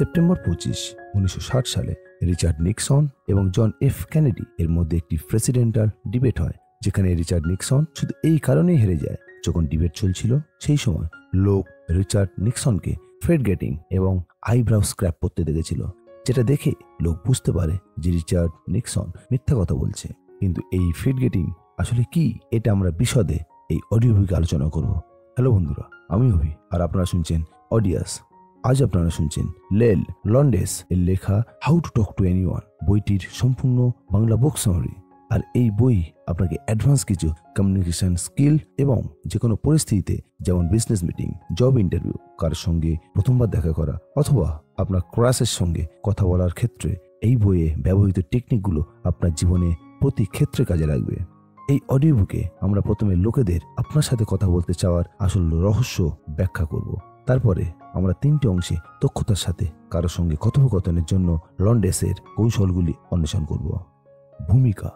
September 25, 1960 সালে Richard Nixon এবং John F Kennedy এর মধ্যে একটি প্রেসিডেন্টাল ডিবেট হয়, যেখানে রিচার্ড নিক্সন শুধু এই কারণেই হেরে যায়, যখন ডিবেট চলছিল সেই সময় লোক রিচার্ড নিক্সনকে ফেড গেটিং এবং আইব্রাউ স্ক্র্যাপ করতে দেখেছিল, যেটা দেখে লোক বুঝতে পারে যে রিচার্ড নিক্সন মিথ্যা কথা বলছে। কিন্তু এই ফিড গেটিং আসলে কি, এটা আমরা বিশদে এই অডিও বুকে আলোচনা করব। হ্যালো বন্ধুরা, আমি অভি আর আপনারা শুনছেন অডিয়াস। আজ আপনারা শুনছেন লেল লন্ডেস এর লেখা how to talk to anyone বইটির সম্পূর্ণ বাংলা বুক সামারি। আর এই বই আপনাকে অ্যাডভান্স কিছু কমিউনিকেশন স্কিল এবং যে কোনো পরিস্থিতিতে, যেমন বিজনেস মিটিং, জব ইন্টারভিউ, কারোর সঙ্গে প্রথমবার দেখা করা অথবা আপনার ক্রাশের সঙ্গে কথা বলার ক্ষেত্রে এই বইয়ে ব্যবহৃত টেকনিকগুলো আপনার জীবনে প্রতি ক্ষেত্রে কাজে লাগবে। এই অডিও বুকে আমরা প্রথমে লোকেদের আপনার সাথে কথা বলতে চাওয়ার আসল রহস্য ব্যাখ্যা করব। তারপরে আমরা 3টি অংশে দক্ষতার সাথে কারোর সঙ্গে কথোপকথনের জন্য লন্ডেসের কৌশলগুলি অন্বেষণ করব। ভূমিকা: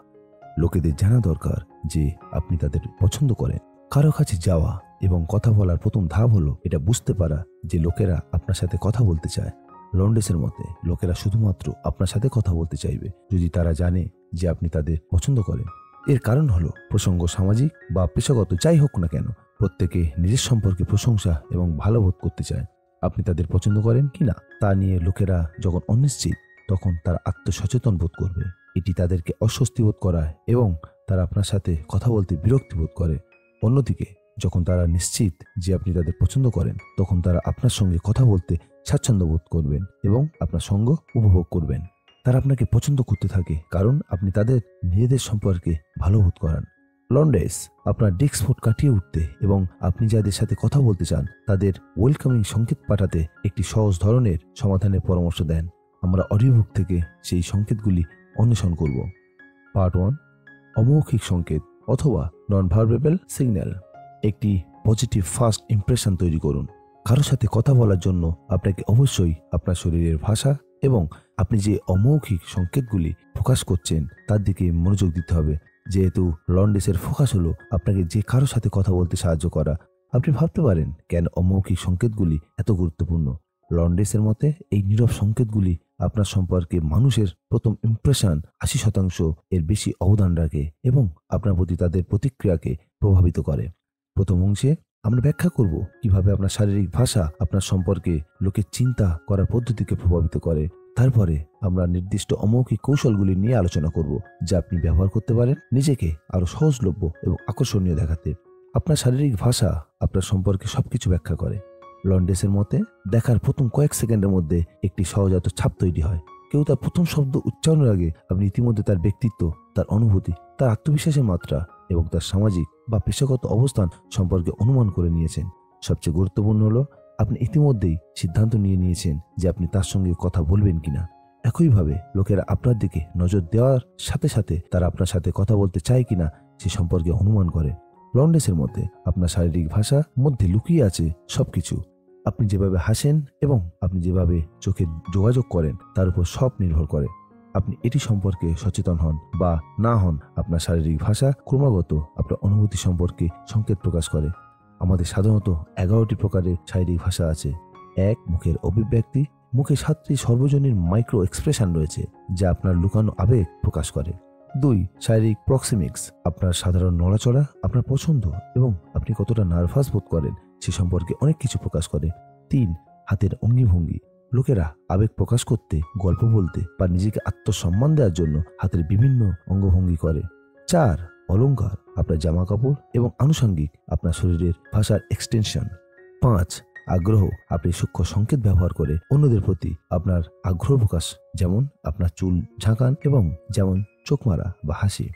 লোকেদের জানা দরকার যে আপনি তাদের পছন্দ করেন। কারো কাছে যাওয়া এবং কথা বলার প্রথম ধাপ হলো এটা বুঝতে পারা যে লোকেরা আপনার সাথে কথা বলতে চায়। লন্ডেসের মতে লোকেরা শুধুমাত্র আপনার সাথে কথা বলতে চাইবে যদি তারা জানে যে আপনি তাদের পছন্দ করেন। এর কারণ হলো প্রসঙ্গ সামাজিক বা পেশাগত যাই হোক না কেন, প্রত্যেকে নিজের সম্পর্কে প্রশংসা এবং ভালো বোধ করতে চায়। আপনি তাদের পছন্দ করেন কিনা তা নিয়ে লোকেরা যখন অনিশ্চিত, তখন তারা আত্মসচেতন বোধ করবে। এটি তাদেরকে অস্বস্তি বোধ করায় এবং তারা আপনার সাথে কথা বলতে বিরক্তি বোধ করে। অন্যদিকে যখন তারা নিশ্চিত যে আপনি তাদের পছন্দ করেন, তখন তারা আপনার সঙ্গে কথা বলতে স্বাচ্ছন্দ্য বোধ করবেন এবং আপনার সঙ্গ উপভোগ করবেন। তারা আপনাকে পছন্দ করতে থাকে কারণ আপনি তাদের নিজেদের সম্পর্কে ভালো বোধ করান। লন্ডেস আপনার ডিস্কফোর্ড কাটিয়ে উঠতে এবং আপনি যাদের সাথে কথা বলতে চান তাদের ওয়েলকামিং সংকেত পাঠাতে একটি সহজ ধরনের সমাধানের পরামর্শ দেন। আমরা অডিও বুক থেকে সেই সংকেতগুলি অন্বেষণ করব। পার্ট 1: অমৌখিক সংকেত অথবা নন ভার্বেবল সিগন্যাল। একটি পজিটিভ ফার্স্ট ইমপ্রেশন তৈরি করুন। কারো সাথে কথা বলার জন্য আপনাকে অবশ্যই আপনার শরীরের ভাষা এবং আপনি যে অমৌখিক সংকেতগুলি প্রকাশ করছেন তার দিকে মনোযোগ দিতে হবে। যেহেতু লন্ডেসের ফোকাস হলো আপনাকে যে কারো সাথে কথা বলতে সাহায্য করা, আপনি ভাবতে পারেন কেন অমৌখিক সংকেতগুলি এত গুরুত্বপূর্ণ। লন্ডেসের মতে এই নীরব সংকেতগুলি আপনার সম্পর্কে মানুষের প্রথম ইমপ্রেশন 80% এর বেশি অবদান রাখে এবং আপনার প্রতি তাদের প্রতিক্রিয়াকে প্রভাবিত করে। প্রথম অংশে আমরা ব্যাখ্যা করব কিভাবে আপনার শারীরিক ভাষা আপনার সম্পর্কে লোকের চিন্তা করার পদ্ধতিকে প্রভাবিত করে। তারপরে আমরা নির্দিষ্ট অমৌখিক কৌশলগুলি নিয়ে আলোচনা করব যা আপনি ব্যবহার করতে পারেন নিজেকে আরো সহজলভ্য এবং আকর্ষণীয় দেখাতে। আপনার শারীরিক ভাষা আপনার সম্পর্কে সবকিছু ব্যাখ্যা করে। লন্ডেসের মতে দেখার প্রথম কয়েক সেকেন্ডের মধ্যে একটি সহজাত ছাপ তৈরি হয়। কেউ তার প্রথম শব্দ উচ্চারণের আগে আপনি ইতিমধ্যে তার ব্যক্তিত্ব, তার অনুভূতি, তার আত্মবিশ্বাসের মাত্রা এবং তার সামাজিক বা পেশাগত অবস্থান সম্পর্কে অনুমান করে নিয়েছেন। সবচেয়ে গুরুত্বপূর্ণ হলো আপনি ইতিমধ্যেই সিদ্ধান্ত নিয়ে নিয়েছেন যে আপনি তার সঙ্গে কথা বলবেন কিনা। একইভাবে লোকেরা আপনার দিকে নজর দেওয়ার সাথে সাথে তারা আপনার সাথে কথা বলতে চায় কিনা সে সম্পর্কে অনুমান করে। লন্ডেসের মতে আপনার শারীরিক ভাষা মধ্যে লুকিয়ে আছে সবকিছু। আপনি যেভাবে হাসেন এবং আপনি যেভাবে চোখে যোগাযোগ করেন তার উপর সব নির্ভর করে। আপনি এটি সম্পর্কে সচেতন হন বা না হন, আপনার শারীরিক ভাষা ক্রমাগত আপনার অনুভূতি সম্পর্কে সংকেত প্রকাশ করে। আমাদের সাধারণত 11টি প্রকারের শারীরিক ভাষা আছে। 1. মুখের অভিব্যক্তি। মুখে 7টি সর্বজনীন মাইক্রো এক্সপ্রেশন রয়েছে যা আপনার লুকানো আবেগ প্রকাশ করে। 2. শারীরিক প্রক্সিমিক্স। আপনার সাধারণ নড়াচড়া আপনার পছন্দ এবং আপনি কতটা নার্ভাস বোধ করেন সে সম্পর্কে অনেক কিছু প্রকাশ করে। 3. হাতের অঙ্গভঙ্গি। লোকেরা আবেগ প্রকাশ করতে, গল্প বলতে বা নিজেকে আত্মসম্মান দেওয়ার জন্য হাতের বিভিন্ন অঙ্গভঙ্গি করে। 4. অলংকার। আপনার জামা কাপড় এবং আনুষঙ্গিক আপনার শরীরের ভাষার এক্সটেনশন। 5. আগ্রহ। আপনি সূক্ষ্ম সংকেত ব্যবহার করে অন্যদের প্রতি আপনার আগ্রহ প্রকাশ, যেমন আপনার চুল ঝাঁকান এবং যেমন চোখ মারা বা হাসি।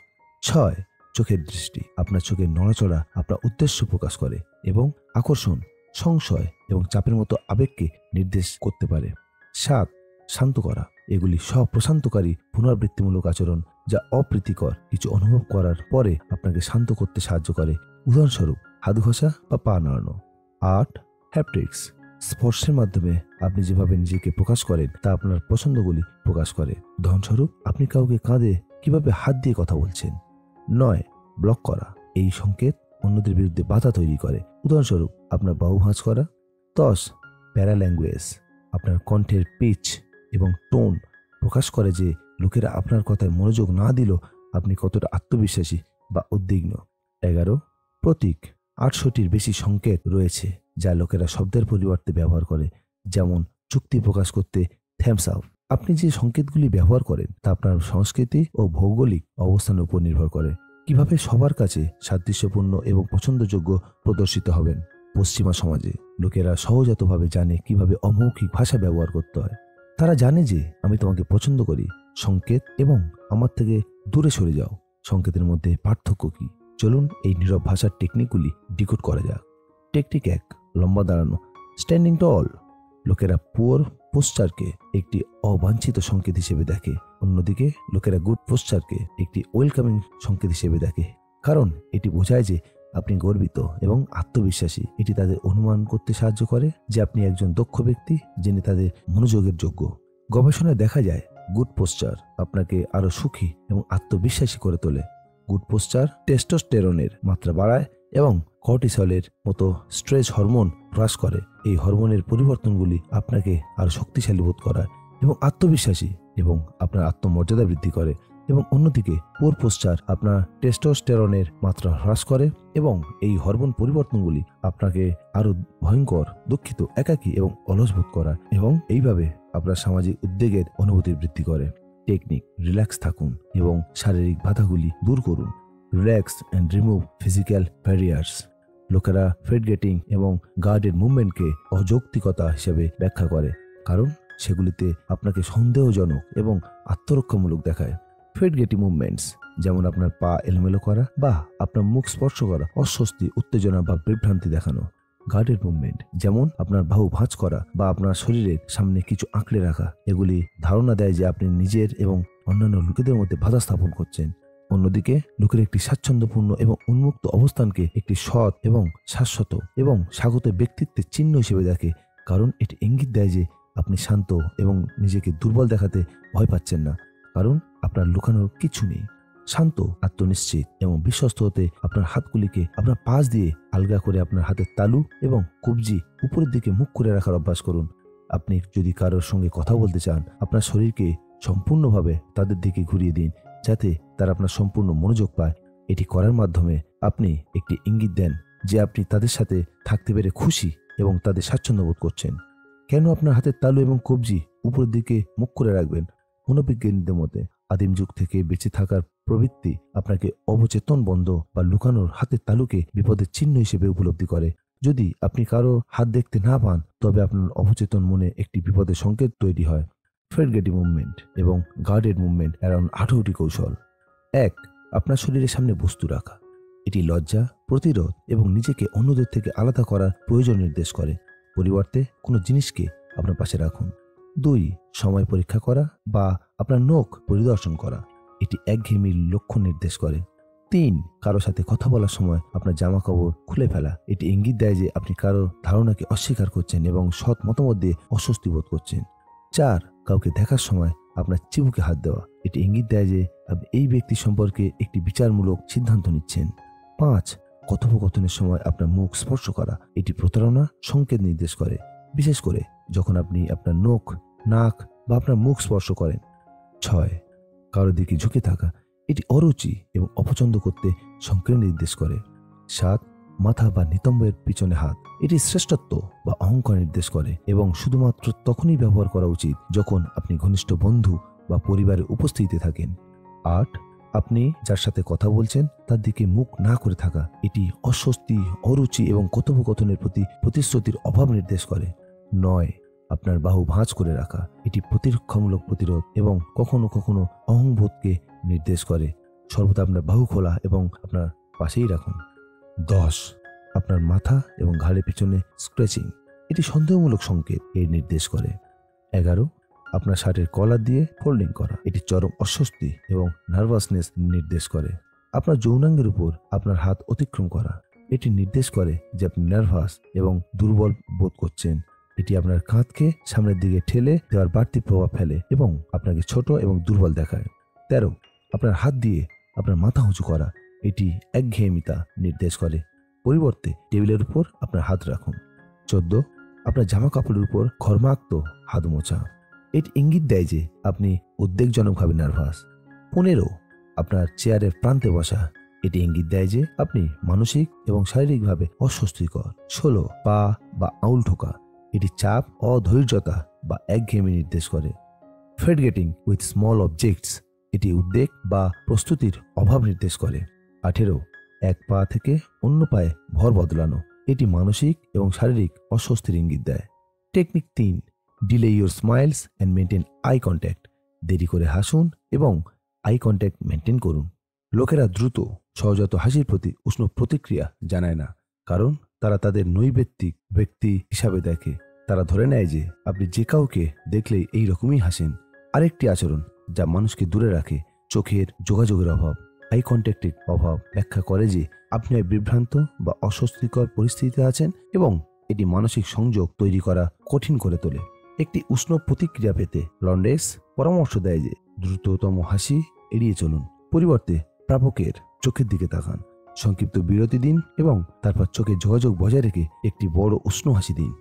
6. চোখের দৃষ্টি। আপনার চোখের নড়াচড়া আপনার উদ্দেশ্য প্রকাশ করে এবং আকর্ষণ, সংশয় এবং চাপের মতো আবেগকে নির্দেশ করতে পারে। 7. শান্ত করা। এগুলি সব প্রশান্তকারী পুনরাবৃত্তিমূলক আচরণ যা অপ্রীতিকর কিছু অনুভব করার পরে আপনাকে শান্ত করতে সাহায্য করে। উদাহরণস্বরূপ হাত ঘষা বা পা নাড়ানো। 8. হ্যাপটিক্স। স্পর্শের মাধ্যমে আপনি যেভাবে নিজেকে প্রকাশ করেন তা আপনার পছন্দগুলি প্রকাশ করে। উদাহরণস্বরূপ আপনি কাউকে কাঁধে কিভাবে হাত দিয়ে কথা বলছেন। 9. ব্লক করা। এই সংকেত অন্যদের বিরুদ্ধে বাধা তৈরি করে। উদাহরণস্বরূপ আপনার বাহু ভাঁজ করা। 10. প্যারাল্যাঙ্গুয়েজ। আপনার কণ্ঠের পিচ এবং টোন প্রকাশ করে যে লোকেরা আপনার কথায় মনোযোগ না দিলেও আপনি কতটা আত্মবিশ্বাসী বা উদ্বিগ্ন। 11 প্রতীক। 800টির বেশি সংকেত রয়েছে যা লোকেরা শব্দের পরিবর্তে ব্যবহার করে, যেমন চুক্তি প্রকাশ করতে থাম্বস আপ। আপনি যে সংকেতগুলি ব্যবহার করেন তা আপনার সংস্কৃতি ও ভৌগোলিক অবস্থানের উপর নির্ভর করে। কিভাবে সবার কাছে সাদৃশ্যপূর্ণ এবং পছন্দযোগ্য প্রদর্শিত হবেন। পশ্চিমা সমাজে লোকেরা সহজাতভাবে জানে কিভাবে অমৌখিক ভাষা ব্যবহার করতে হয়। তারা জানে যে আমি তোমাকে পছন্দ করি সংকেত এবং আমার থেকে দূরে সরে যাও সংকেতের মধ্যে পার্থক্য কি। চলুন এই নীরব ভাষার টেকনিকগুলি ডিকোড করা যাক। টেকনিক 1, লম্বা দাঁড়ানো, স্ট্যান্ডিং টল। লোকেরা পুয়ার পোস্টারকে একটি অবাঞ্ছিত সংকেত হিসেবে দেখে, অন্যদিকে লোকেরা গুড পোস্টারকে একটি ওয়েলকামিং সংকেত হিসেবে দেখে, কারণ এটি বোঝায় যে আপনি গর্বিত এবং আত্মবিশ্বাসী। এটি তাদের অনুমান করতে সাহায্য করে যে আপনি একজন দক্ষ ব্যক্তি যিনি তাদের মনোযোগের যোগ্য। গবেষণায় দেখা যায় গুড পোস্টার আপনাকে আরো সুখী এবং আত্মবিশ্বাসী করে তোলে। গুড পোস্টার টেস্টোস্টেরনের মাত্রা বাড়ায় এবং কর্টিসলের মতো স্ট্রেস হরমোন হ্রাস করে। এই হরমোনের পরিবর্তনগুলি আপনাকে আরো শক্তিশালী বোধ করায় এবং আত্মবিশ্বাসী এবং আপনার আত্মমর্যাদা বৃদ্ধি করে। এবং অন্যদিকে পুয়ার পোস্টার আপনার টেস্টোস্টেরনের মাত্রা হ্রাস করে এবং এই হরমোন পরিবর্তনগুলি আপনাকে আরো ভয়ঙ্কর, দুঃখিত, একাকী এবং অলস বোধ করায় এবং এইভাবে আপনার সামাজিক উদ্বেগের অনুভূতি বৃদ্ধি করে। টেকনিক, রিল্যাক্স থাকুন এবং শারীরিক বাধাগুলি দূর করুন। Relax and remove physical barriers. লোকেরা ফেড গেটিং এবং গার্ডের মুভমেন্টকে অযৌক্তিকতা হিসেবে ব্যাখ্যা করে, কারণ সেগুলিতে আপনাকে সন্দেহজনক এবং আত্মরক্ষামূলক দেখায়। ফেড গেটিং মুভমেন্টস যেমন আপনার পা এলোমেলো করা বা আপনার মুখ স্পর্শ করা অস্বস্তি, উত্তেজনা বা বিভ্রান্তি দেখানো। গার্ডের মুভমেন্ট যেমন আপনার বাহু ভাঁজ করা বা আপনার শরীরের সামনে কিছু আঁকড়ে রাখা, এগুলি ধারণা দেয় যে আপনি নিজের এবং অন্যান্য লোকেদের মধ্যে বাধা স্থাপন করছেন। অন্যদিকে লোকের একটি স্বাচ্ছন্দ্যপূর্ণ এবং উন্মুক্ত অবস্থানকে একটি সৎ এবং শাশ্বত এবং স্বাগত ব্যক্তিত্বের চিহ্ন হিসেবে দেখে, কারণ এটি ইঙ্গিত দেয় যে আপনি শান্ত এবং নিজেকে দুর্বল দেখাতে ভয় পাচ্ছেন না, কারণ আপনার লুকানোর কিছু নেই। শান্ত, আত্মনিশ্চিত এবং বিশ্বস্ত হতে আপনার হাতগুলিকে আপনার পাশ দিয়ে আলগা করে আপনার হাতের তালু এবং কবজি উপরের দিকে মুখ করে রাখার অভ্যাস করুন। আপনি যদি কারোর সঙ্গে কথা বলতে চান, আপনার শরীরকে সম্পূর্ণভাবে তাদের দিকে ঘুরিয়ে দিন যাতে তারা আপনার সম্পূর্ণ মনোযোগ পায়। এটি করার মাধ্যমে আপনি একটি ইঙ্গিত দেন যে আপনি তাদের সাথে থাকতে পেরে খুশি এবং তাদের স্বাচ্ছন্দ্য বোধ করছেন। কেন আপনার হাতের তালু এবং কবজি উপরের দিকে মুখ করে রাখবেন? মনোবিজ্ঞানীদের মতে আদিম যুগ থেকে বেঁচে থাকার প্রবৃত্তি আপনাকে অবচেতন বন্ধ বা লুকানোর হাতের তালুকে বিপদের চিহ্ন হিসেবে উপলব্ধি করে। যদি আপনি কারো হাত দেখতে না পান, তবে আপনার অবচেতন মনে একটি বিপদের সংকেত তৈরি হয়। ফেড গেটিং মুভমেন্ট এবং গার্ডেড মুভমেন্ট অ্যারাউন্ড 18টি কৌশল। 1, আপনার শরীরের সামনে বস্তু রাখা। এটি লজ্জা, প্রতিরোধ এবং নিজেকে অন্যদের থেকে আলাদা করার প্রয়োজন নির্দেশ করে। পরিবর্তে কোনো জিনিসকে আপনার পাশে রাখুন। 2, সময় পরীক্ষা করা বা আপনার নখ পরিদর্শন করা। এটি একঘেয়েমির লক্ষণ নির্দেশ করে। 3, কারো সাথে কথা বলার সময় আপনার জামা কাপড় খুলে ফেলা। এটি ইঙ্গিত দেয় যে আপনি কারো ধারণাকে অস্বীকার করছেন এবং সৎ মতামত দিয়ে অস্বস্তি বোধ করছেন। 4, কাউকে দেখার সময় আপনার চিবুকে হাত দেওয়া। এটি ইঙ্গিত দেয় যে আপনি এই ব্যক্তি সম্পর্কে একটি বিচারমূলক সিদ্ধান্ত নিচ্ছেন। 5, কথোপকথনের সময় আপনার মুখ স্পর্শ করা। এটি প্রতারণা সংকেত নির্দেশ করে, বিশেষ করে যখন আপনি আপনার নখ, নাক বা আপনার মুখ স্পর্শ করেন। 6, কারো দিকে ঝুঁকে থাকা। এটি অরুচি এবং অপছন্দ করতে সংকেত নির্দেশ করে। 7, মাথা বা নিতম্বের পিছনে হাত। এটি শ্রেষ্ঠত্ব বা অহংকার নির্দেশ করে এবং শুধুমাত্র তখনই ব্যবহার করা উচিত যখন আপনি ঘনিষ্ঠ বন্ধু বা পরিবারের উপস্থিতিতে থাকেন। 8, আপনি যার সাথে কথা বলছেন তার দিকে মুখ না করে থাকা। এটি অস্বস্তি, অরুচি এবং কথোপকথনের প্রতি প্রতিশ্রুতির অভাব নির্দেশ করে। 9, আপনার বাহু ভাঁজ করে রাখা। এটি প্রতিরক্ষামূলক প্রতিরোধ এবং কখনো কখনো অহংবোধকে নির্দেশ করে। সর্বদা আপনার বাহু খোলা এবং আপনার পাশেই রাখুন। 10, আপনার মাথা এবং ঘাড়ের পিছনে স্ক্র্যাচিং। এটি সন্দেহমূলক সংকেত এর নির্দেশ করে। 11, আপনার শার্টের কলার দিয়ে ফোল্ডিং করা। এটি চরম অস্বস্তি এবং নার্ভাসনেস নির্দেশ করে। আপনার যৌনাঙ্গের উপর আপনার হাত অতিক্রম করা। এটি নির্দেশ করে যে আপনি নার্ভাস এবং দুর্বল বোধ করছেন। এটি আপনার কাঁধকে সামনের দিকে ঠেলে দেওয়ার বাড়তি প্রভাব ফেলে এবং আপনাকে ছোট এবং দুর্বল দেখায়। 13, আপনার হাত দিয়ে আপনার মাথা উঁচু করা। এটি একঘেয়েমিতা নির্দেশ করে। পরিবর্তে টেবিলের উপর আপনার হাত রাখুন। 14, আপনার জামা কাপড়ের উপর ঘর্মাক্ত হাত মোছা। এটি ইঙ্গিত দেয় যে আপনি উদ্বেগজনকভাবে নার্ভাস। 15 আপনার চেয়ারের প্রান্তে বসা। এটি ইঙ্গিত দেয় যে আপনি মানসিক এবং শারীরিকভাবে অস্বস্তিকর। 16 পা বা আউল ঠোকা। এটি চাপ, অধৈর্যতা বা একঘেয়েমি নির্দেশ করে। Fidgeting with small objects. এটি উদ্বেগ বা প্রস্তুতির অভাব নির্দেশ করে। 18 এক পা থেকে অন্য পায়ে ভর বদলানো। এটি মানসিক এবং শারীরিক অস্বস্তির ইঙ্গিত দেয়। Technique 3, delay your smiles and maintain eye contact. দেরি করে হাসুন এবং আই কন্ট্যাক্ট মেনটেন করুন। লোকেরা দ্রুত সহজাত হাসির প্রতি উষ্ণ প্রতিক্রিয়া জানায় না, কারণ তারা তাদের নৈবেত্তিক ব্যক্তি হিসাবে দেখে। তারা ধরে নেয় যে আপনি যে কাউকে দেখলেই এই রকমই হাসেন। আরেকটি আচরণ যা মানুষকে দূরে রাখে, চোখের যোগাযোগের অভাব। আই কন্ট্যাক্টের অভাব ব্যাখ্যা করে যে আপনি বিভ্রান্ত বা অস্বস্তিকর পরিস্থিতিতে আছেন এবং এটি মানসিক সংযোগ তৈরি করা কঠিন করে তোলে। একটি উষ্ণ প্রতিক্রিয়া পেতে লন্ডেস পরামর্শ দেয় যে দ্রুততম হাসি এড়িয়ে চলুন। পরিবর্তে প্রাপকের চোখের দিকে তাকান, সংক্ষিপ্ত বিরতি দিন এবং তারপর চোখের যোগাযোগ বজায় রেখে একটি বড় উষ্ণ হাসি দিন।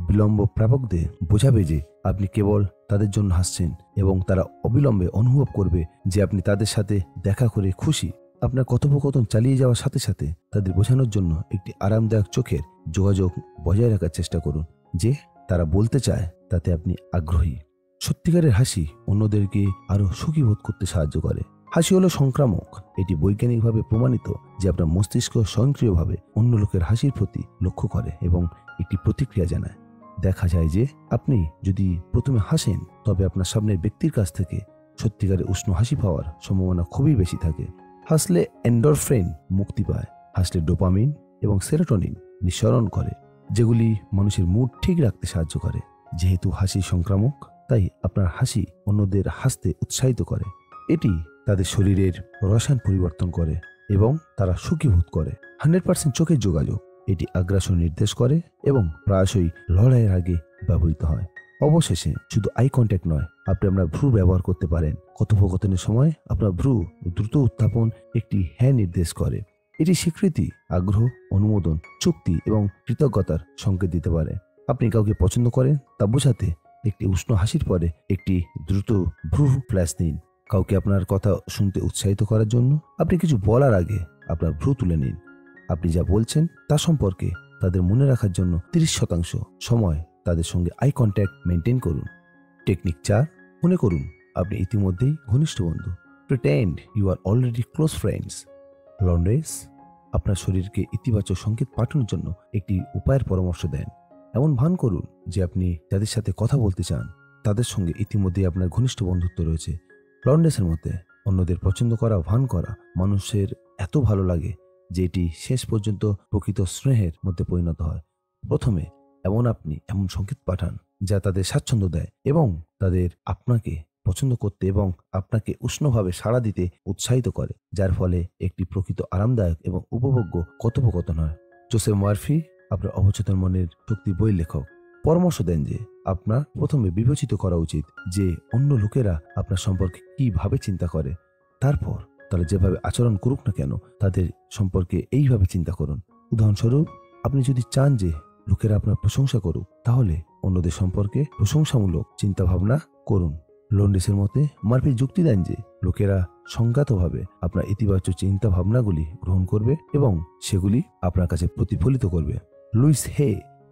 বিলম্ব প্রাপকদের বোঝাবে যে আপনি কেবল তাদের জন্য হাসছেন এবং তারা অবিলম্বে অনুভব করবে যে আপনি তাদের সাথে দেখা করে খুশি। আপনার কথোপকথন চালিয়ে যাওয়ার সাথে সাথে তাদের বোঝানোর জন্য একটি আরামদায়ক চোখের যোগাযোগ বজায় রাখার চেষ্টা করুন যে তারা বলতে চায় তাতে আপনি আগ্রহী। সত্যিকারের হাসি অন্যদেরকে আরো সুখী বোধ করতে সাহায্য করে। হাসি হলো সংক্রামক। এটি বৈজ্ঞানিকভাবে প্রমাণিত যে আপনার মস্তিষ্ক স্বয়ংক্রিয়ভাবে অন্য লোকের হাসির প্রতি লক্ষ্য করে এবং একটি প্রতিক্রিয়া জানায়। দেখা যায় যে আপনি যদি প্রথমে হাসেন, তবে আপনার সামনের ব্যক্তির কাছ থেকে সত্যিকারের উষ্ণ হাসি পাওয়ার সম্ভাবনা খুবই বেশি থাকে। হাসলে এন্ডরফ্রিন মুক্তি পায়। হাসলে ডোপামিন এবং সেরোটোনিন নিঃসরণ করে, যেগুলি মানুষের মুড ঠিক রাখতে সাহায্য করে। যেহেতু হাসি সংক্রামক, তাই আপনার হাসি অন্যদের হাসতে উৎসাহিত করে। এটি তাদের শরীরের রসায়ন পরিবর্তন করে এবং তারা সুখী বোধ করে। 100% চোখের যোগাযোগ। এটি আগ্রাসন নির্দেশ করে এবং প্রায়শই লড়াইয়ের আগে ব্যবহৃত হয়। অবশেষে শুধু আই কন্ট্যাক্ট নয়, আপনি আপনার ভ্রু ব্যবহার করতে পারেন। কথোপকথনের সময় আপনার ভ্রু দ্রুত উত্থাপন একটি হ্যাঁ নির্দেশ করে। এটি স্বীকৃতি, আগ্রহ, অনুমোদন, চুক্তি এবং কৃতজ্ঞতার সংকেত দিতে পারে। আপনি কাউকে পছন্দ করেন তা বোঝাতে একটি উষ্ণ হাসির পরে একটি দ্রুত ভ্রু ফ্ল্যাশ দিন। কাউকে আপনার কথা শুনতে উৎসাহিত করার জন্য আপনি কিছু বলার আগে আপনার ভ্রু তুলে নিন। আপনি যা বলছেন তা সম্পর্কে তাদের মনে রাখার জন্য 30% সময় তাদের সঙ্গে আই কন্ট্যাক্ট মেনটেন করুন। টেকনিক 4, মনে করুন আপনি ইতিমধ্যেই ঘনিষ্ঠ বন্ধু। Pretend you are already close friends. লন্ডেস আপনার শরীরকে ইতিবাচক সংকেত পাঠানোর জন্য একটি উপায়ের পরামর্শ দেন। এমন ভান করুন যে আপনি যাদের সাথে কথা বলতে চান তাদের সঙ্গে ইতিমধ্যেই আপনার ঘনিষ্ঠ বন্ধুত্ব রয়েছে। লন্ডেসের মতে অন্যদের পছন্দ করা ভান করা মানুষের এত ভালো লাগে যে এটি শেষ পর্যন্ত প্রকৃত স্নেহের মধ্যে পরিণত হয়। প্রথমে আপনি এমন সংকেত পাঠান যা তাদের স্বাচ্ছন্দ্য দেয় এবং তাদের আপনাকে পছন্দ করতে এবং আপনাকে উষ্ণভাবে সাড়া দিতে উৎসাহিত করে, যার ফলে একটি প্রকৃত আরামদায়ক এবং উপভোগ্য কথোপকথন হয়। জোসেফ মার্ফি, আপনার অবচেতন মনের শক্তি বই লেখক, পরামর্শ দেন যে আপনার প্রথমে বিবেচিত করা উচিত যে অন্য লোকেরা আপনার সম্পর্কে কিভাবে চিন্তা করে। তারপর তারা যেভাবে আচরণ করুক না কেন তাদের সম্পর্কে এইভাবে চিন্তা করুন। উদাহরণস্বরূপ, আপনি যদি চান যে লোকেরা আপনার প্রশংসা করুক, তাহলে অন্যদের সম্পর্কে প্রশংসামূলক চিন্তা ভাবনা করুন। লন্ডেসের মতে মার্ফি যুক্তি দেন যে লোকেরা সংজ্ঞাতভাবে আপনার ইতিবাচক চিন্তা ভাবনাগুলি গ্রহণ করবে এবং সেগুলি আপনার কাছে প্রতিফলিত করবে। লুইস হে,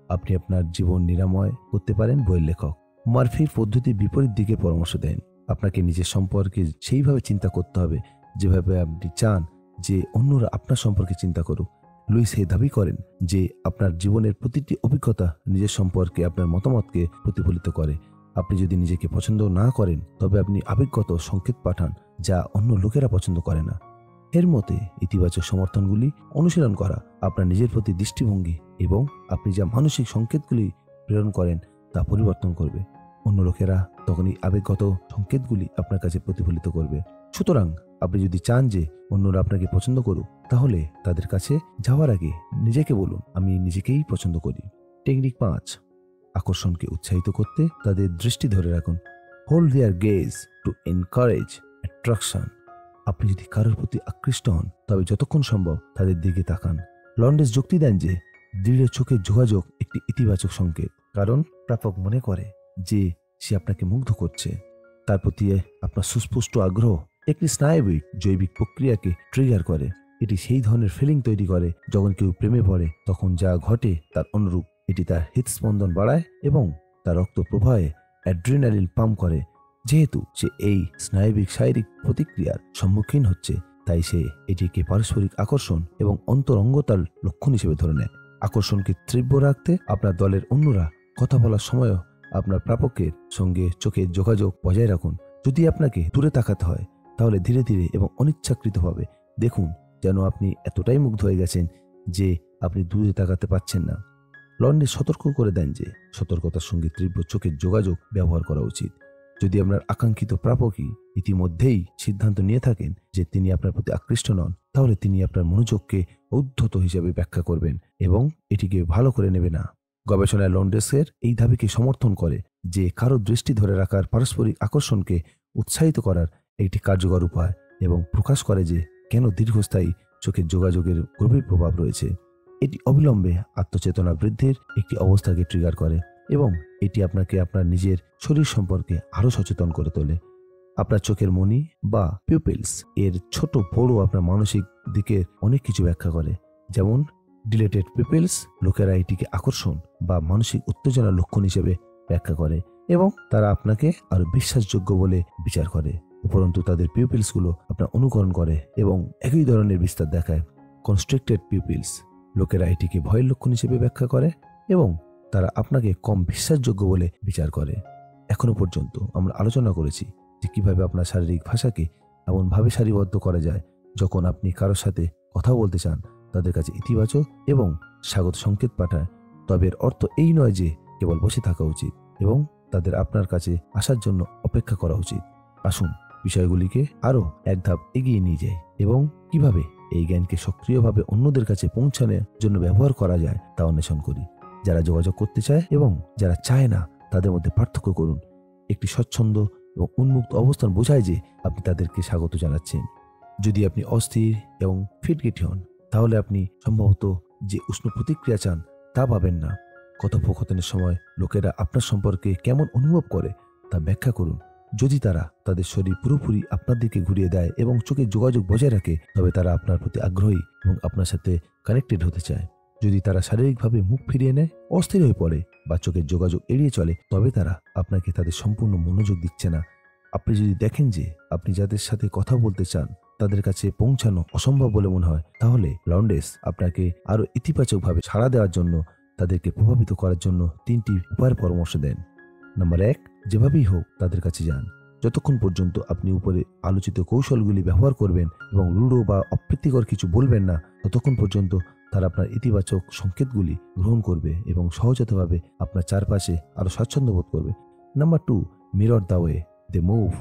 আপনি আপনার জীবন নিরাময় করতে পারেন বইয়ের লেখক, মার্ফির পদ্ধতির বিপরীত দিকে পরামর্শ দেন। আপনাকে নিজের সম্পর্কে সেইভাবে চিন্তা করতে হবে যেভাবে আপনি চান যে অন্যরা আপনার সম্পর্কে চিন্তা করুক। লুইস হে দাবি করেন যে আপনার জীবনের প্রতিটি অভিজ্ঞতা নিজের সম্পর্কে আপনার মতামতকে প্রতিফলিত করে। আপনি যদি নিজেকে পছন্দ না করেন, তবে আপনি আবেগগত সংকেত পাঠান যা অন্য লোকেরা পছন্দ করে না। এর মতে ইতিবাচক সমর্থনগুলি অনুশীলন করা আপনার নিজের প্রতি দৃষ্টিভঙ্গি এবং আপনি যা মানসিক সংকেতগুলি প্রেরণ করেন তা পরিবর্তন করবে। অন্য লোকেরা তখনই আবেগগত সংকেতগুলি আপনার কাছে প্রতিফলিত করবে। সুতরাং আপনি যদি চান যে অন্যরা আপনাকে পছন্দ করুক, তাহলে তাদের কাছে যাওয়ার আগে নিজেকে বলুন, আমি নিজেকেই পছন্দ করি। টেকনিক 5, আকর্ষণকে উৎসাহিত করতে তাদের দৃষ্টি ধরে রাখুন। Hold their gaze to encourage attraction. আপনি যদি কারোর প্রতি আকৃষ্ট হন, তবে যতক্ষণ সম্ভব তাদের দিকে তাকান। লন্ডেস যুক্তি দেন যে দৃঢ় চোখের যোগাযোগ একটি ইতিবাচক সংকেত। কারণ প্রাপক মনে করে যে সে আপনাকে মুগ্ধ করছে। তার প্রতি আপনার সুস্পষ্ট আগ্রহ একটি স্নায়বিক জৈবিক প্রক্রিয়াকে ট্রিগার করে। এটি সেই ধরনের ফিলিং তৈরি করে যখন কেউ প্রেমে পড়ে তখন যা ঘটে তার অনুরূপ। এটি তার হৃদস্পন্দন বাড়ায় এবং তার রক্ত প্রবাহে অ্যাড্রিনালিন পাম্প করে। যেহেতু সে এই স্নায়বিক শারীরিক প্রতিক্রিয়ার সম্মুখীন হচ্ছে, তাই সে এটিকে পারস্পরিক আকর্ষণ এবং অন্তরঙ্গতার লক্ষণ হিসেবে ধরে নেয়। আকর্ষণকে তীব্র রাখতে আপনার দলের অন্যরা কথা বলার সময়ও আপনার প্রাপকের সঙ্গে চোখের যোগাযোগ বজায় রাখুন। যদি আপনাকে দূরে তাকাতে হয় তাহলে ধীরে ধীরে এবং অনিচ্ছাকৃতভাবে দেখুন, যেন আপনি এতটাই মুগ্ধ হয়ে গেছেন যে আপনি দূরে তাকাতে পারছেন না। লন্ডে সতর্ক করে দেন যে সতর্কতার সঙ্গে তীব্র চোখের যোগাযোগ ব্যবহার করা উচিত। যদি আপনার আকাঙ্ক্ষিত প্রাপকই ইতিমধ্যেই সিদ্ধান্ত নিয়ে থাকেন যে তিনি আপনার প্রতি আকৃষ্ট নন, তাহলে তিনি আপনার মনোযোগকে উদ্ধত হিসেবে ব্যাখ্যা করবেন এবং এটিকে ভালো করে নেবে না। গবেষণায় লন্ডেসের এই দাবিকে সমর্থন করে যে কারো দৃষ্টি ধরে রাখার পারস্পরিক আকর্ষণকে উৎসাহিত করার একটি কার্যকর উপায় এবং প্রকাশ করে যে কেন দীর্ঘস্থায়ী চোখের যোগাযোগের গভীর প্রভাব রয়েছে। এটি অবিলম্বে আত্মচেতনা বৃদ্ধির একটি অবস্থাকে ট্রিগার করে এবং এটি আপনাকে আপনার নিজের শরীর সম্পর্কে আরও সচেতন করে তোলে। আপনার চোখের মণি বা পিউপিলস এর ছোট বড় আপনার মানসিক দিকের অনেক কিছু ব্যাখ্যা করে। যেমন ডিলেটেড পিউপিলস লোকেরা এটিকে আকর্ষণ বা মানসিক উত্তেজনার লক্ষণ হিসেবে ব্যাখ্যা করে এবং তারা আপনাকে আরো বিশ্বাসযোগ্য বলে বিচার করে। উপরন্তু তাদের পিউপিলসগুলো আপনার অনুকরণ করে এবং একই ধরনের বিস্তার দেখায়। কনস্ট্রিক্টেড পিউপিলস লোকেরা এটিকে ভয়ের লক্ষণ হিসেবে ব্যাখ্যা করে এবং তারা আপনাকে কম বিশ্বাসযোগ্য বলে বিচার করে। এখনো পর্যন্ত আমরা আলোচনা করেছি যে কিভাবে আপনার শারীরিক ভাষাকে এমনভাবে সারিবদ্ধ করা যায় যখন আপনি কারোর সাথে কথা বলতে চান তাদের কাছে ইতিবাচক এবং স্বাগত সংকেত পাঠায়, তবে এর অর্থ এই নয় যে কেবল বসে থাকা উচিত এবং তাদের আপনার কাছে আসার জন্য অপেক্ষা করা উচিত। আসুন বিষয়গুলিকে আরও এক ধাপ এগিয়ে নিয়ে যাই এবং কিভাবে এই জ্ঞানকে সক্রিয়ভাবে অন্যদের কাছে পৌঁছানোর জন্য ব্যবহার করা যায় তা অন্বেষণ করি। যারা যোগাযোগ করতে চায় এবং যারা চায় না তাদের মধ্যে পার্থক্য করুন। একটি স্বচ্ছন্দ এবং উন্মুক্ত অবস্থান বোঝায় যে আপনি তাদেরকে স্বাগত জানাচ্ছেন। যদি আপনি অস্থির এবং ফিটগেটি হন তাহলে আপনি সম্ভবত যে উষ্ণ প্রতিক্রিয়া চান তা পাবেন না। কথোপকথনের সময় লোকেরা আপনার সম্পর্কে কেমন অনুভব করে তা ব্যাখ্যা করুন। যদি তারা তাদের শরীর পুরোপুরি আপনার দিকে ঘুরিয়ে দেয় এবং চোখের যোগাযোগ বজায় রাখে, তবে তারা আপনার প্রতি আগ্রহী এবং আপনার সাথে কানেক্টেড হতে চায়। যদি তারা শারীরিকভাবে মুখ ফিরিয়ে নেয়, অস্থির হয়ে পড়ে বা চোখের যোগাযোগ এড়িয়ে চলে, তবে তারা আপনাকে তাদের সম্পূর্ণ মনোযোগ দিচ্ছে না। আপনি যদি দেখেন যে আপনি যাদের সাথে কথা বলতে চান তাদের কাছে পৌঁছানো অসম্ভব বলে মনে হয়, তাহলে লন্ডেস আপনাকে আরও ইতিবাচকভাবে সাড়া দেওয়ার জন্য তাদেরকে প্রভাবিত করার জন্য 3টি উপায়ের পরামর্শ দেন। নাম্বার 1, যেভাবেই হোক তাদের কাছে যান। যতক্ষণ পর্যন্ত আপনি উপরে আলোচিত কৌশলগুলি ব্যবহার করবেন এবং রূঢ় বা অপ্রীতিকর কিছু বলবেন না, ততক্ষণ পর্যন্ত তারা আপনার ইতিবাচক সংকেতগুলি গ্রহণ করবে এবং সহজাতভাবে আপনার চারপাশে আরও স্বাচ্ছন্দ্য বোধ করবে। Number 2, mirror the way they move.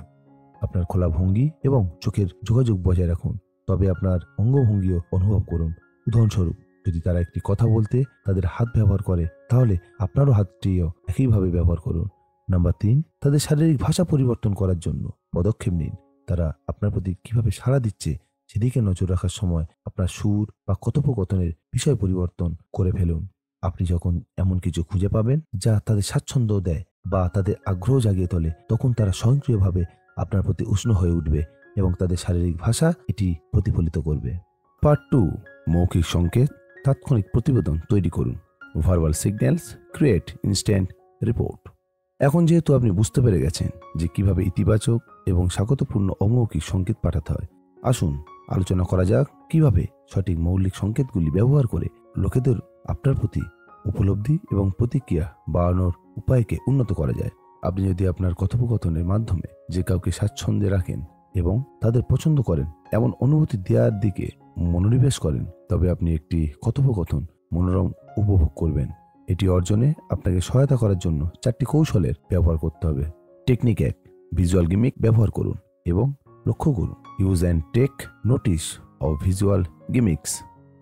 আপনার খোলা ভঙ্গি এবং চোখের যোগাযোগ বজায় রাখুন, তবে আপনার অঙ্গভঙ্গিও অনুভব করুন। উদাহরণস্বরূপ, যদি তারা একটি কথা বলতে তাদের হাত ব্যবহার করে, তাহলে আপনারও হাতটিও একইভাবে ব্যবহার করুন। নাম্বার 3, তাদের শারীরিক ভাষা পরিবর্তন করার জন্য পদক্ষেপ নিন। তারা আপনার প্রতি কিভাবে সাড়া দিচ্ছে সেদিকে নজর রাখার সময় আপনার সুর বা কথোপকথনের বিষয় পরিবর্তন করে ফেলুন। আপনি যখন এমন কিছু খুঁজে পাবেন যা তাদের স্বাচ্ছন্দ্য দেয় বা তাদের আগ্রহ জাগিয়ে তোলে, তখন তারা স্বয়ংক্রিয়ভাবে আপনার প্রতি উষ্ণ হয়ে উঠবে এবং তাদের শারীরিক ভাষা এটি প্রতিফলিত করবে। পার্ট 2, মৌখিক সংকেত তাৎক্ষণিক প্রতিবেদন তৈরি করুন। Verbal signals create instant report. এখন যেহেতু আপনি বুঝতে পেরে গেছেন যে কিভাবে ইতিবাচক এবং স্বাগতপূর্ণ অমৌখিক সংকেত পাঠাতে হয়, আসুন আলোচনা করা যাক কিভাবে সঠিক মৌলিক সংকেতগুলি ব্যবহার করে লোকেদের আপনার প্রতি উপলব্ধি এবং প্রতিক্রিয়া বাড়ানোর উপায়কে উন্নত করা যায়। আপনি যদি আপনার কথোপকথনের মাধ্যমে যে কাউকে স্বাচ্ছন্দ্যে রাখেন এবং তাদের পছন্দ করেন এমন অনুভূতি দেওয়ার দিকে মনোনিবেশ করেন, তবে আপনি একটি কথোপকথন মনোরম উপভোগ করবেন। এটি অর্জনে আপনাকে সহায়তা করার জন্য 4টি কৌশলের ব্যবহার করতে হবে। টেকনিক 1, ভিজুয়াল গিমিক ব্যবহার করুন এবং লক্ষ্য করুন। Use and take notice of visual gimmicks.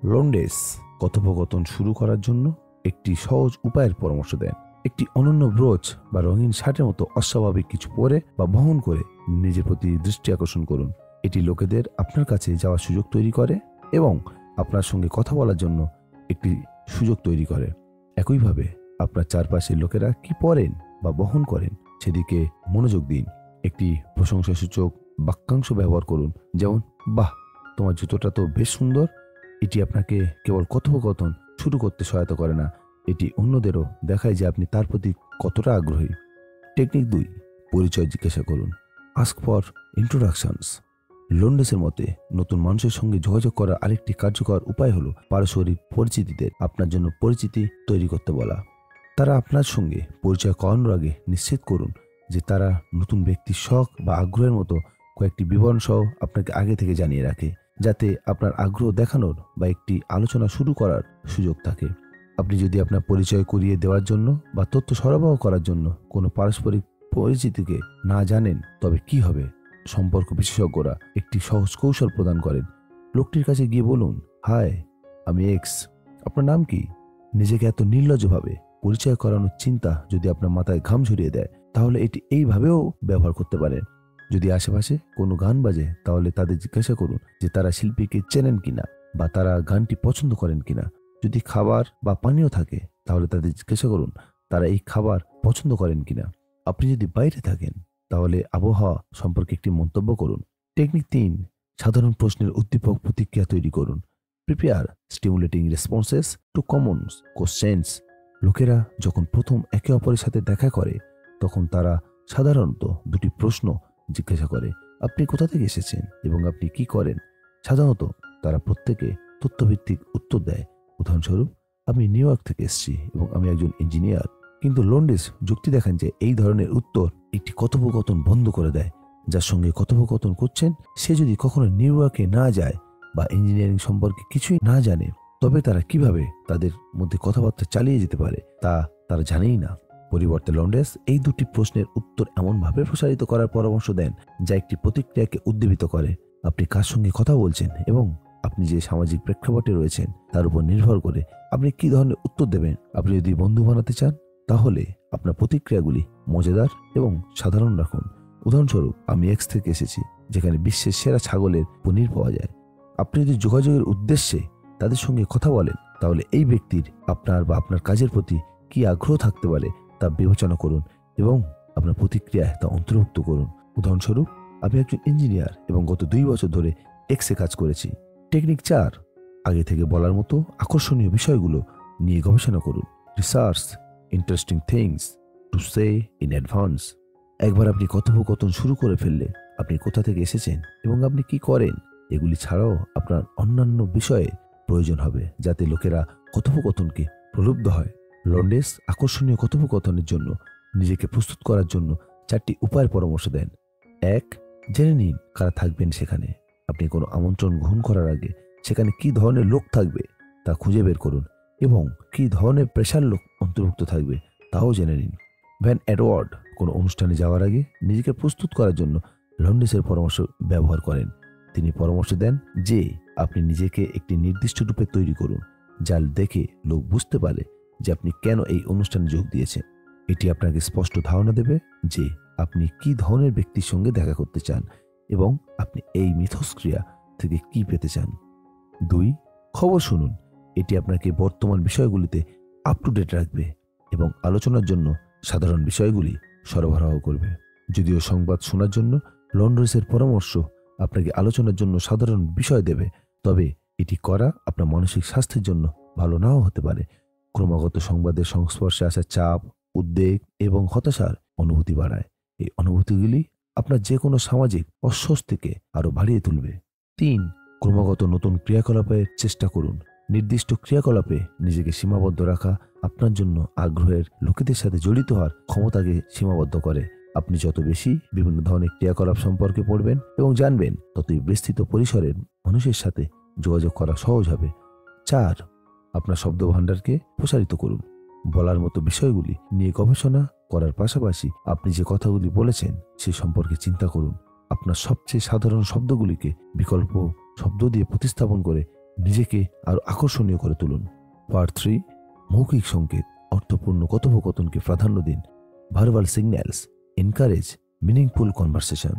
লন্ডেস কথোপকথন শুরু করার জন্য একটি সহজ উপায়ের পরামর্শ দেন। একটি অনন্য ব্রোচ বা রঙিন শার্টের মতো অস্বাভাবিক কিছু পরে বা বহন করে নিজের প্রতি দৃষ্টি আকর্ষণ করুন। এটি লোকেদের আপনার কাছে যাওয়ার সুযোগ তৈরি করে এবং আপনার সঙ্গে কথা বলার জন্য একটি সুযোগ তৈরি করে। একইভাবে আপনার চারপাশের লোকেরা কি পড়েন বা বহন করেন সেদিকে মনোযোগ দিন। একটি প্রশংসাসূচক বাক্যাংশ ব্যবহার করুন, যেমন বাহ, তোমার জুতোটা তো বেশ সুন্দর। এটি আপনাকে কেবল কথোপকথন শুরু করতে সহায়তা করে না, এটি অন্যদেরও দেখায় যে আপনি তার প্রতি কতটা আগ্রহী। টেকনিক 2, পরিচয় জিজ্ঞাসা করুন। Ask for introductions. লন্ডেসের মতে নতুন মানুষের সঙ্গে যোগাযোগ করার আরেকটি কার্যকর উপায় হলো পারস্পরিক পরিচিতিদের আপনার জন্য পরিচিতি তৈরি করতে বলা। তারা আপনার সঙ্গে পরিচয় করানোর আগে নিশ্চিত করুন যে তারা নতুন ব্যক্তির শখ বা আগ্রহের মতো কয়েকটি বিবরণ সহ আপনাকে আগে থেকে জানিয়ে রাখে, যাতে আপনার আগ্রহ দেখানোর বা একটি আলোচনা শুরু করার সুযোগ থাকে। আপনি যদি আপনার পরিচয় করিয়ে দেওয়ার জন্য বা তথ্য সরবরাহ করার জন্য কোনো পারস্পরিক পরিচিতিকে না জানেন, তবে কি হবে? সম্পর্ক বিশেষজ্ঞরা একটি সহজ কৌশল প্রদান করেন। লোকটির কাছে গিয়ে বলুন, হাই, আমি এক্স, আপনার নাম কি? নিজেকে এত নির্লজ্জভাবে পরিচয় করানোর চিন্তা যদি আপনার মাথায় ঘাম ঝরিয়ে দেয়, তাহলে এটি এইভাবেও ব্যবহার করতে পারেন। যদি আশেপাশে কোনো গান বাজে, তাহলে তাদের জিজ্ঞাসা করুন যে তারা শিল্পীকে চেনেন কিনা বা তারা গানটি পছন্দ করেন কিনা। যদি খাবার বা পানীয় থাকে, তাহলে তাদের জিজ্ঞাসা করুন তারা এই খাবার পছন্দ করেন কিনা। আপনি যদি বাইরে থাকেন, তাহলে আবহাওয়া সম্পর্কে একটি মন্তব্য করুন। টেকনিক 3, সাধারণ প্রশ্নের উদ্দীপক প্রতিক্রিয়া তৈরি করুন। Prepare stimulating responses to common questions. লোকেরা যখন প্রথম একে অপরের সাথে দেখা করে, তখন তারা সাধারণত 2টি প্রশ্ন জিজ্ঞাসা করে, আপনি কোথা থেকে এসেছেন এবং আপনি কি করেন। সাধারণত তারা প্রত্যেকে তথ্যভিত্তিক উত্তর দেয়। উদাহরণস্বরূপ, আমি নিউ ইয়র্ক থেকে এসেছি এবং আমি একজন ইঞ্জিনিয়ার। কিন্তু লন্ডেস যুক্তি দেখান যে এই ধরনের উত্তর একটি কথোপকথন বন্ধ করে দেয়। যার সঙ্গে কথোপকথন করছেন সে যদি কখনো নিউ ইয়র্কে না যায় বা ইঞ্জিনিয়ারিং সম্পর্কে কিছুই না জানে, তবে তারা কিভাবে তাদের মধ্যে কথাবার্তা চালিয়ে যেতে পারে তা তারা জানেই না। পরিবর্তে লন্ডেস এই 2টি প্রশ্নের উত্তর এমনভাবে প্রসারিত করার পরামর্শ দেন যা একটি প্রতিক্রিয়াকে উদ্দীপিত করে। আপনি কার সঙ্গে কথা বলছেন এবং আপনি যে সামাজিক প্রেক্ষাপটে রয়েছেন তার উপর নির্ভর করে আপনি কি ধরনের উত্তর দেবেন। আপনি যদি বন্ধু বানাতে চান, তাহলে আপনার প্রতিক্রিয়াগুলি মজাদার এবং সাধারণ রাখুন। উদাহরণস্বরূপ, আমি এক্স থেকে এসেছি, যেখানে বিশ্বের সেরা ছাগলের পনির পাওয়া যায়। আপনি যদি যোগাযোগের উদ্দেশ্যে তাদের সঙ্গে কথা বলেন, তাহলে এই ব্যক্তির আপনার বা আপনার কাজের প্রতি কি আগ্রহ থাকতে পারে তা বিবেচনা করুন এবং আপনার প্রতিক্রিয়ায় তা অন্তর্ভুক্ত করুন। উদাহরণস্বরূপ, আমি একজন ইঞ্জিনিয়ার এবং গত 2 বছর ধরে এক্সে কাজ করেছি। টেকনিক 4, আগে থেকে বলার মতো আকর্ষণীয় বিষয়গুলো নিয়ে গবেষণা করুন। Research interesting things to say in advance. একবার আপনি কথোপকথন শুরু করে ফেললে, আপনি কোথা থেকে এসেছেন এবং আপনি কি করেন এগুলি ছাড়াও আপনার অন্যান্য বিষয়ে প্রয়োজন হবে, যাতে লোকেরা কথোপকথনকে প্রলুব্ধ হয়। লন্ডেস আকর্ষণীয় কথোপকথনের জন্য নিজেকে প্রস্তুত করার জন্য 4টি উপায়ের পরামর্শ দেন। 1, জেনে নিন কারা থাকবেন সেখানে। আপনি কোনো আমন্ত্রণ গ্রহণ করার আগে সেখানে কি ধরনের লোক থাকবে তা খুঁজে বের করুন এবং কি ধরনের পেশার লোক অন্তর্ভুক্ত থাকবে তাও জেনে নিন। ভ্যান এডওয়ার্ড কোনো অনুষ্ঠানে যাওয়ার আগে নিজেকে প্রস্তুত করার জন্য লন্ডেসের পরামর্শ ব্যবহার করেন। তিনি পরামর্শ দেন যে আপনি নিজেকে একটি নির্দিষ্ট রূপে তৈরি করুন, যা দেখে লোক বুঝতে পারে যে আপনি কেন এই অনুষ্ঠানে যোগ দিয়েছেন। এটি আপনাকে স্পষ্ট ধারণা দেবে যে আপনি কি ধরনের ব্যক্তির সঙ্গে দেখা করতে চান এবং আপনি এই মিথস্ক্রিয়া থেকে কি পেতে চান। 2, খবর শুনুন। এটি আপনাকে বর্তমান বিষয়গুলিতে আপ টু ডেট রাখবে এবং আলোচনার জন্য সাধারণ বিষয়গুলি সরবরাহ করবে। যদিও সংবাদ শোনার জন্য লন্ডেসের পরামর্শ আপনাকে আলোচনার জন্য সাধারণ বিষয় দেবে, তবে এটি করা আপনার মানসিক স্বাস্থ্যের জন্য ভালো নাও হতে পারে। ক্রমাগত সংবাদের সংস্পর্শে আসা চাপ, উদ্বেগ এবং হতাশার অনুভূতি বাড়ায়। এই অনুভূতিগুলি আপনার যে কোনো সামাজিক অস্বস্তিকে আরো বাড়িয়ে তুলবে। 3, ক্রমাগত নতুন ক্রিয়াকলাপের চেষ্টা করুন। নির্দিষ্ট ক্রিয়াকলাপে নিজেকে সীমাবদ্ধ রাখা আপনার জন্য আগ্রহের লোকেদের সাথে জড়িত হওয়ার ক্ষমতাকে সীমাবদ্ধ করে। আপনি যত বেশি বিভিন্ন ধরনের ক্রিয়াকলাপ সম্পর্কে পড়বেন এবং জানবেন, ততই বিস্তৃত পরিসরের মানুষের সাথে যোগাযোগ করা সহজ হবে। 4, আপনার শব্দভাণ্ডারকে প্রসারিত করুন। বলার মতো বিষয়গুলি নিয়ে গবেষণা করার পাশাপাশি আপনি যে কথাগুলি বলেছেন সে সম্পর্কে চিন্তা করুন। আপনার সবচেয়ে সাধারণ শব্দগুলিকে বিকল্প শব্দ দিয়ে প্রতিস্থাপন করে নিজেকে আরো আকর্ষণীয় করে তুলুন। পার্ট 3, মৌখিক সংকেত অর্থপূর্ণ কথোপকথনকে প্রাধান্য দিন। Verbal signals encourage meaningful conversation.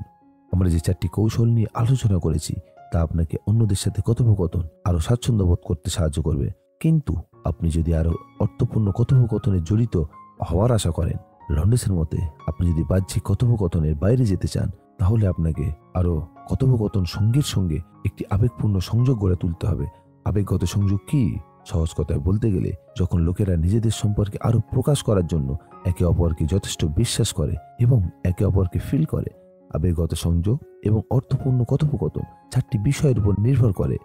আমরা যে 4টি কৌশল নিয়ে আলোচনা করেছি তা আপনাকে অন্যদের সাথে কথোপকথন আরো স্বাচ্ছন্দ্য বোধ করতে সাহায্য করবে। কিন্তু আপনি যদি আরও অর্থপূর্ণ কথোপকথনে জড়িত হওয়ার আশা করেন, লন্ডেসের মতে আপনি যদি বাহ্যিক কথোপকথনের বাইরে যেতে চান, তাহলে আপনাকে আরও কথোপকথন সঙ্গীর সঙ্গে একটি আবেগপূর্ণ সংযোগ গড়ে তুলতে হবে। আবেগগত সংযোগ কি? সহজ কথায় বলতে গেলে, যখন লোকেরা নিজেদের সম্পর্কে আরও প্রকাশ করার জন্য একে অপরকে যথেষ্ট বিশ্বাস করে এবং একে অপরকে ফিল করে। আবেগগত সংযোগ এবং অর্থপূর্ণ কথোপকথন 4টি বিষয়ের উপর নির্ভর করে।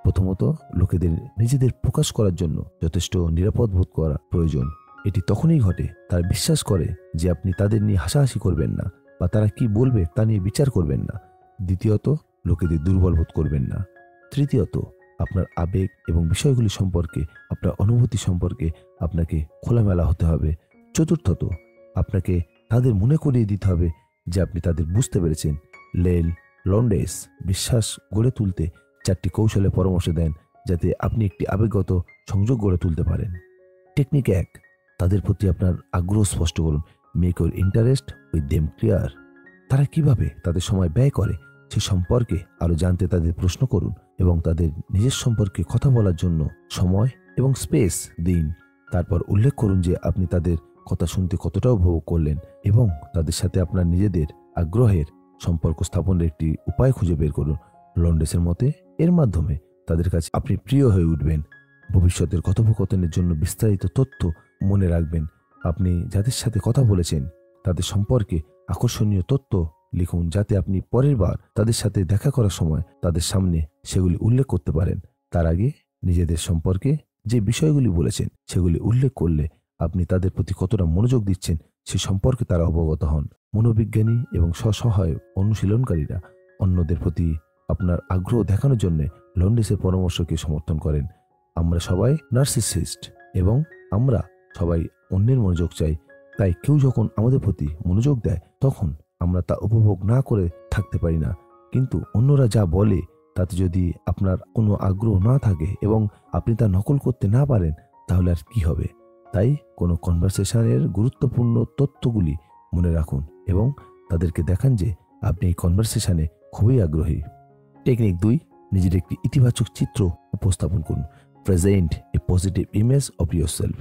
প্রথমত, লোকেদের নিজেদের প্রকাশ করার জন্য যথেষ্ট নিরাপদ বোধ করা প্রয়োজন। এটি তখনই ঘটে তারা বিশ্বাস করে যে আপনি তাদের নিয়ে হাসাহাসি করবেন না বা তারা কি বলবে তা নিয়ে বিচার করবেন না। দ্বিতীয়ত, লোকেদের দুর্বল বোধ করবেন না। তৃতীয়ত, আপনার আবেগ এবং বিষয়গুলি সম্পর্কে, আপনার অনুভূতি সম্পর্কে আপনাকে খোলামেলা হতে হবে। চতুর্থত, আপনাকে তাদের মনে করিয়ে দিতে হবে যে আপনি তাদের বুঝতে পেরেছেন। লন্ডেস বিশ্বাস গড়ে তুলতে 4টি কৌশলে পরামর্শ দেন যাতে আপনি একটি আবেগগত সংযোগ গড়ে তুলতে পারেন। টেকনিক 1, তাদের প্রতি আপনার আগ্রহ স্পষ্ট করুন। Make your interest with them clear. তারা কিভাবে তাদের সময় ব্যয় করে সে সম্পর্কে আরও জানতে তাদের প্রশ্ন করুন এবং তাদের নিজের সম্পর্কে কথা বলার জন্য সময় এবং স্পেস দিন। তারপর উল্লেখ করুন যে আপনি তাদের কথা শুনতে কতটা উপভোগ করলেন এবং তাদের সাথে আপনার নিজেদের আগ্রহের সম্পর্ক স্থাপনের একটি উপায় খুঁজে বের করুন। লন্ডেসের মতে এর মাধ্যমে তাদের কাছে আপনি প্রিয় হয়ে উঠবেন। ভবিষ্যতের কথোপকথনের জন্য বিস্তারিত তথ্য মনে রাখবেন। আপনি যাদের সাথে কথা বলেছেন তাদের সম্পর্কে আকর্ষণীয় তথ্য লিখুন যাতে আপনি পরের বার তাদের সাথে দেখা করার সময় তাদের সামনে সেগুলি উল্লেখ করতে পারেন। তার আগে নিজেদের সম্পর্কে যে বিষয়গুলি বলেছেন সেগুলি উল্লেখ করলে আপনি তাদের প্রতি কতটা মনোযোগ দিচ্ছেন সে সম্পর্কে তারা অবগত হন। মনোবিজ্ঞানী এবং স্বসহায়ক অনুশীলনকারীরা অন্যদের প্রতি আপনার আগ্রহ দেখানোর জন্য লন্ডেসের পরামর্শকে সমর্থন করেন। আমরা সবাই নার্সিসিস্ট এবং আমরা সবাই অন্যের মনোযোগ চাই। তাই কেউ যখন আমাদের প্রতি মনোযোগ দেয় তখন আমরা তা উপভোগ না করে থাকতে পারি না। কিন্তু অন্যরা যা বলে তাতে যদি আপনার কোনো আগ্রহ না থাকে এবং আপনি তা নকল করতে না পারেন তাহলে আর কি হবে? তাই কোনো কনভারসেশনের গুরুত্বপূর্ণ তথ্যগুলি মনে রাখুন এবং তাদেরকে দেখান যে আপনি এই কনভারসেশনে খুবই আগ্রহী। টেকনিক 2, নিজের একটি ইতিবাচক চিত্র উপস্থাপন করুন। Present A positive image of yourself.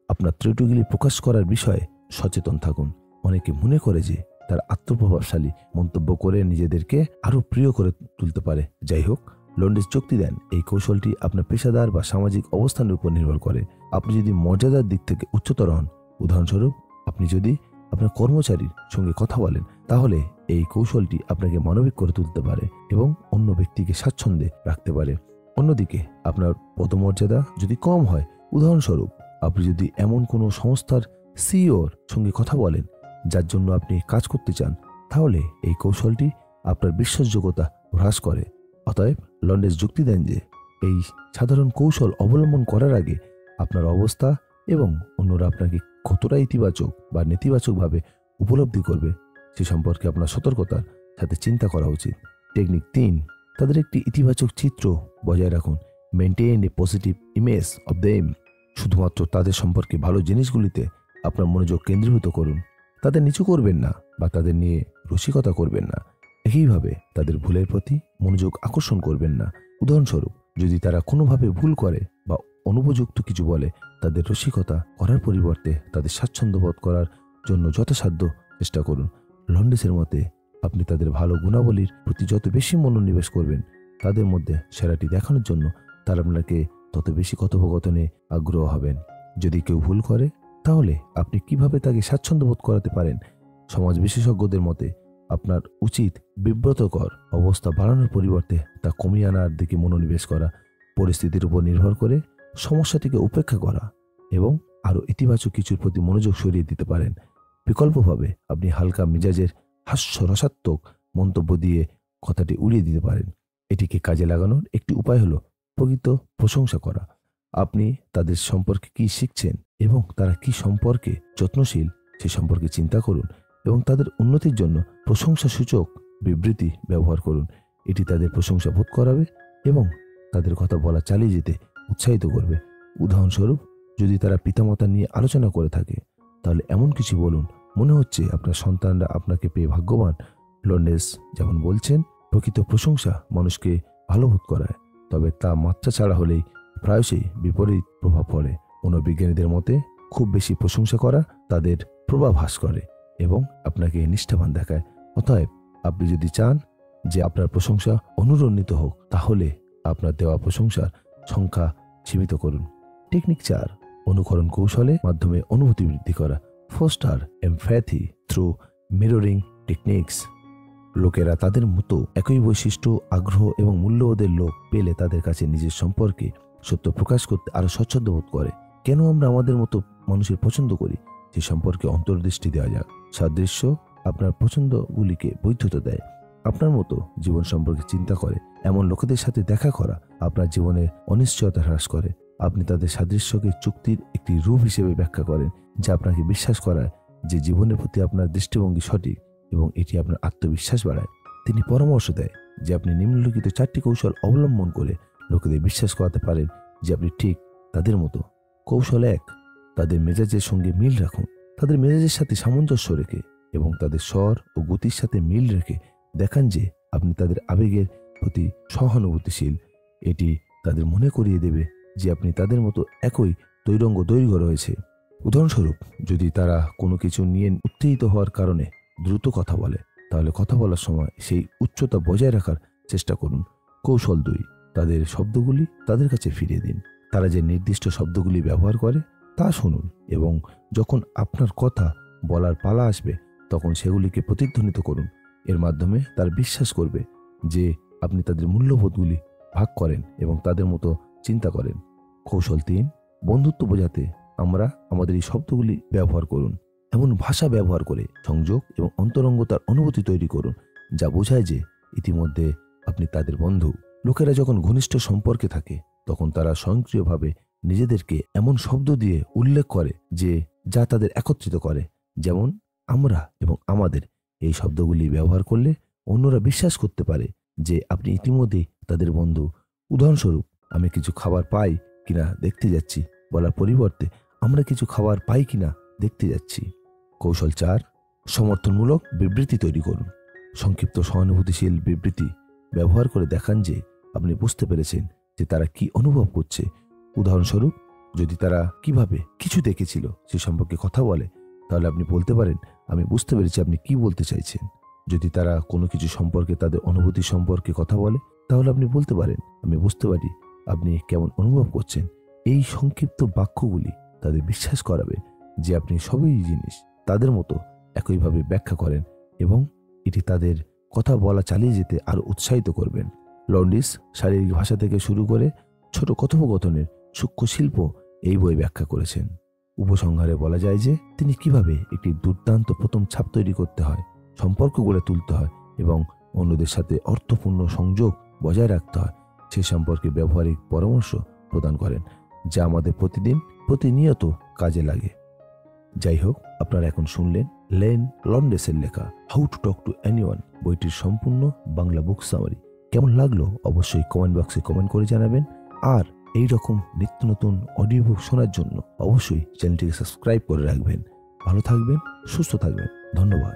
আপনার ত্রুটিগুলি প্রকাশ করার বিষয়ে সচেতন থাকুন। অনেকে মনে করে যে তার আত্মপ্রভাবশালী মন্তব্য করে নিজেদেরকে আরও প্রিয় করে তুলতে পারে। যাই হোক, লন্ডেস যুক্তি দেন এই কৌশলটি আপনার পেশাদার বা সামাজিক অবস্থানের উপর নির্ভর করে। আপনি যদি মর্যাদার দিক থেকে উচ্চতর হন, উদাহরণস্বরূপ আপনি যদি আপনার কর্মচারীর সঙ্গে কথা বলেন, তাহলে এই কৌশলটি আপনাকে মানবিক করে তুলতে পারে এবং অন্য ব্যক্তিকে স্বাচ্ছন্দ্যে রাখতে পারে। অন্যদিকে আপনার পদমর্যাদা যদি কম হয়, উদাহরণস্বরূপ আপনি যদি এমন কোনো সংস্থার সিইওর সঙ্গে কথা বলেন যার জন্য আপনি কাজ করতে চান, তাহলে এই কৌশলটি আপনার বিশ্বাসযোগ্যতা হ্রাস করে। অতএব লন্ডেস যুক্তি দেন যে এই সাধারণ কৌশল অবলম্বন করার আগে আপনার অবস্থা এবং অন্যরা আপনাকে কতটা ইতিবাচক বা নেতিবাচকভাবে উপলব্ধি করবে সে সম্পর্কে আপনার সতর্কতার সাথে চিন্তা করা উচিত। টেকনিক 3, তাদের একটি ইতিবাচক চিত্র বজায় রাখুন। Maintain a positive image of them. শুধুমাত্র তাদের সম্পর্কে ভালো জিনিসগুলিতে আপনার মনোযোগ কেন্দ্রীভূত করুন। তাদের নিচু করবেন না বা তাদের নিয়ে রসিকতা করবেন না। একইভাবে তাদের ভুলের প্রতি মনোযোগ আকর্ষণ করবেন না। উদাহরণস্বরূপ, যদি তারা কোনোভাবে ভুল করে বা অনুপযুক্ত কিছু বলে, তাদের রসিকতা করার পরিবর্তে তাদের স্বাচ্ছন্দ্য বোধ করার জন্য যথাসাধ্য চেষ্টা করুন। লন্ডেসের মতে আপনি তাদের ভালো গুণাবলীর প্রতি যত বেশি মনোনিবেশ করবেন, তাদের মধ্যে সেরাটি দেখানোর জন্য তারা আপনাকে তত বেশি কথোপকথনে আগ্রহ হবেন। যদি কেউ ভুল করে, তাহলে আপনি কিভাবে তাকে স্বাচ্ছন্দ্য বোধ করাতে পারেন? সমাজ বিশেষজ্ঞদের মতে আপনার উচিত বিব্রতকর অবস্থা বাড়ানোর পরিবর্তে তা কমিয়ে আনার দিকে মনোনিবেশ করা, পরিস্থিতির উপর নির্ভর করে সমস্যাটিকে উপেক্ষা করা এবং আরও ইতিবাচক কিছুর প্রতি মনোযোগ সরিয়ে দিতে পারেন। বিকল্পভাবে আপনি হালকা মেজাজের হাস্যরসাত্মক মন্তব্য দিয়ে কথাটি উড়িয়ে দিতে পারেন। এটিকে কাজে লাগানোর একটি উপায় হলো প্রকৃত প্রশংসা করা। আপনি তাদের সম্পর্কে কি শিখছেন এবং তারা কি সম্পর্কে যত্নশীল সে সম্পর্কে চিন্তা করুন এবং তাদের উন্নতির জন্য প্রশংসাসূচক বিবৃতি ব্যবহার করুন। এটি তাদের প্রশংসা বোধ করাবে এবং তাদের কথা বলা চালিয়ে যেতে উৎসাহিত করবে। উদাহরণস্বরূপ, যদি তারা পিতামাতা নিয়ে আলোচনা করে থাকে, তাহলে এমন কিছু বলুন, মনে হচ্ছে আপনার সন্তানরা আপনাকে পেয়ে ভাগ্যবান। লন্ডেস যেমন বলছেন, প্রকৃত প্রশংসা মানুষকে ভালো বোধ করায়, তবে তা মাত্রা ছাড়া হলেই প্রায়শই বিপরীত প্রভাব পড়ে। মনোবিজ্ঞানীদের মতে খুব বেশি প্রশংসা করা তাদের পূর্বাভাস করে এবং আপনাকে নিষ্ঠাবান দেখায়। অতএব আপনি যদি চান যে আপনার প্রশংসা অনুরণিত হোক, তাহলে আপনার দেওয়া প্রশংসার সংখ্যা সীমিত করুন। টেকনিক 4, অনুকরণ কৌশলের মাধ্যমে অনুভূতি বৃদ্ধি করা। Foster empathy through mirroring techniques. লোকেরা তাদের মতো একই বৈশিষ্ট্য, আগ্রহ এবং মূল্যবোধের লোক পেলে তাদের কাছে নিজের সম্পর্কে সত্য প্রকাশ করতে আরো স্বচ্ছন্দ বোধ করে। কেন আমরা আমাদের মতো মানুষের পছন্দ করি সে সম্পর্কে অন্তর্দৃষ্টি দেওয়া যাক। সাদৃশ্য আপনার পছন্দগুলিকে বৈধতা দেয়। আপনার মতো জীবন সম্পর্কে চিন্তা করে এমন লোকেদের সাথে দেখা করা আপনার জীবনের অনিশ্চয়তা হ্রাস করে। আপনি তাদের সাদৃশ্যকে চুক্তির একটি রূপ হিসেবে ব্যাখ্যা করেন, যা আপনাকে বিশ্বাস করায় যে জীবনের প্রতি আপনার দৃষ্টিভঙ্গি সঠিক এবং এটি আপনার আত্মবিশ্বাস বাড়ায়। তিনি পরামর্শ দেয় যে আপনি নিম্নলিখিত 4টি কৌশল অবলম্বন করে লোকেদের বিশ্বাস করাতে পারেন যে আপনি ঠিক তাদের মতো। কৌশল 1, তাদের মেজাজের সঙ্গে মিল রাখুন। তাদের মেজাজের সাথে সামঞ্জস্য রেখে এবং তাদের স্বর ও গতির সাথে মিল রেখে দেখান যে আপনি তাদের আবেগের প্রতি সহানুভূতিশীল। এটি তাদের মনে করিয়ে দেবে যে আপনি তাদের মতো একই তৈরঙ্গ দৈর্ঘ্য রয়েছে। উদাহরণস্বরূপ, যদি তারা কোনো কিছু নিয়ে উত্তেজিত হওয়ার কারণে দ্রুত কথা বলে, তাহলে কথা বলার সময় সেই উচ্চতা বজায় রাখার চেষ্টা করুন। কৌশল 2, তাদের শব্দগুলি তাদের কাছে ফিরিয়ে দিন। তারা যে নির্দিষ্ট শব্দগুলি ব্যবহার করে তা শুনুন এবং যখন আপনার কথা বলার পালা আসবে তখন সেগুলিকে প্রতিধ্বনিত করুন। এর মাধ্যমে তারা বিশ্বাস করবে যে আপনি তাদের মূল্যবোধগুলি ভাগ করেন এবং তাদের মতো চিন্তা করেন। কৌশল 3, বন্ধুত্ব বোঝাতে আমরা আমাদের এই শব্দগুলি ব্যবহার করুন। এমন ভাষা ব্যবহার করে সংযোগ এবং অন্তরঙ্গতার অনুভূতি তৈরি করুন যা বোঝায় যে ইতিমধ্যে আপনি তাদের বন্ধু। লোকেরা যখন ঘনিষ্ঠ সম্পর্কে থাকে তখন তারা স্বয়ংক্রিয়ভাবে নিজেদেরকে এমন শব্দ দিয়ে উল্লেখ করে যা তাদের একত্রিত করে, যেমন আমরা এবং আমাদের। এই শব্দগুলি ব্যবহার করলে অন্যরা বিশ্বাস করতে পারে যে আপনি ইতিমধ্যেই তাদের বন্ধু। উদাহরণস্বরূপ, আমি কিছু খাবার পাই কিনা দেখতে যাচ্ছি বলার পরিবর্তে আমরা কিছু খাবার পাই কিনা দেখতে যাচ্ছি। কৌশল 4, সমর্থনমূলক বিবৃতি তৈরি করুন। সংক্ষিপ্ত সহানুভূতিশীল বিবৃতি ব্যবহার করে দেখান যে আপনি বুঝতে পেরেছেন যে তারা কি অনুভব করছে। উদাহরণস্বরূপ, যদি তারা কিভাবে কিছু দেখেছিল সে সম্পর্কে কথা বলে, তাহলে আপনি বলতে পারেন, আমি বুঝতে পেরেছি আপনি কি বলতে চাইছেন। যদি তারা কোনো কিছু সম্পর্কে তাদের অনুভূতি সম্পর্কে কথা বলে, তাহলে আপনি বলতে পারেন, আমি বুঝতে পারি আপনি কেমন অনুভব করছেন। এই সংক্ষিপ্ত বাক্যগুলি তাদের বিশ্বাস করাবে যে আপনি সবই জিনিস তাদের মতো একইভাবে ব্যাখ্যা করেন এবং এটি তাদের কথা বলা চালিয়ে যেতে আরো উৎসাহিত করবেন। লন্ডিস শারীরিক ভাষা থেকে শুরু করে ছোট কথোপকথনের সূক্ষ্ম শিল্প এই বই ব্যাখ্যা করেছেন। উপসংহারে বলা যায় যে তিনি কিভাবে একটি দুর্দান্ত প্রথম ছাপ তৈরি করতে হয়, সম্পর্ক গড়ে তুলতে হয় এবং অন্যদের সাথে অর্থপূর্ণ সংযোগ বজায় রাখতে হয় সে সম্পর্কে ব্যবহারিক পরামর্শ প্রদান করেন, যা আমাদের প্রতিনিয়ত কাজে লাগে। যাই হোক, আপনারা এখন শুনলেন লেন লন্ডেসের লেখা how to talk to anyone, বইটির সম্পূর্ণ বাংলা বুক সামারি। কেমন লাগলো অবশ্যই কমেন্ট বক্সে কমেন্ট করে জানাবেন। আর এই রকম নিত্য নতুন অডিও বুক শোনার জন্য অবশ্যই চ্যানেলটিকে সাবস্ক্রাইব করে রাখবেন। ভালো থাকবেন, সুস্থ থাকবেন। ধন্যবাদ।